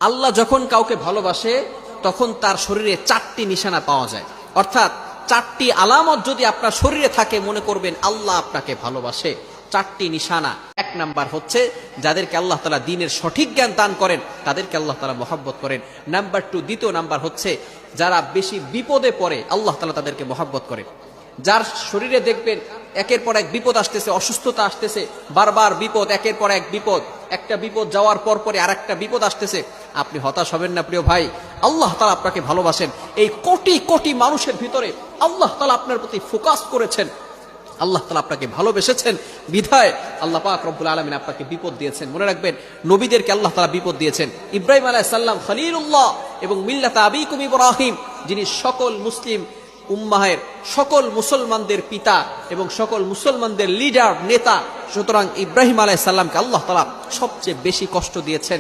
আল্লাহ যখন কাউকে ভালোবাসে তখন তার শরীরে 4টি নিশানা পাওয়া যায়, অর্থাৎ 4টি আলামত যদি আপনার শরীরে থাকে মনে করবেন আল্লাহ আপনাকে ভালোবাসে। 4টি নিশানা। 1 নাম্বার হচ্ছে যাদেরকে আল্লাহ তাআলা দ্বীনের সঠিক জ্ঞান দান করেন তাদেরকে আল্লাহ তাআলা মহব্বত করেন। নাম্বার 2, দ্বিতীয় নাম্বার হচ্ছে যারা বেশি বিপদে পড়ে আল্লাহ তাআলা তাদেরকে মহব্বত করেন। যার শরীরে দেখবেন একের পর এক বিপদ আসতেছে, অসুস্থতা আসতেছে, বারবার বিপদ, একের পর এক বিপদ, একটা বিপদ যাওয়ার পর পরে আরেকটা বিপদ আসতেছে, আপনি হতাশ হবেন না প্রিয় ভাই। আল্লাহ তাআলা আপনাকে ভালোবাসেন। এই কোটি কোটি মানুষের ভিতরে আল্লাহ তাআলা আপনার প্রতি ফোকাস করেছেন, আল্লাহ তাআলা আপনাকে ভালোবেসেছেন বিধায় আল্লাহ পাক রব্বুল আলামিন আপনাকে বিপদ দিয়েছেন। মনে রাখবেন নবীদেরকে আল্লাহ তাআলা বিপদ দিয়েছেন। ইব্রাহিম আলাইহিস সালাম খলিলুল্লাহ এবং মিল্লাতা আবিকুম ইব্রাহিম, যিনি সকল মুসলিম উম্মাহের সকল মুসলমানদের পিতা এবং সকল মুসলমানদের লিডার নেতা, সুতরাং ইব্রাহিম আলাইহিস সালামকে আল্লাহ তাআলা সবচেয়ে বেশি কষ্ট দিয়েছেন।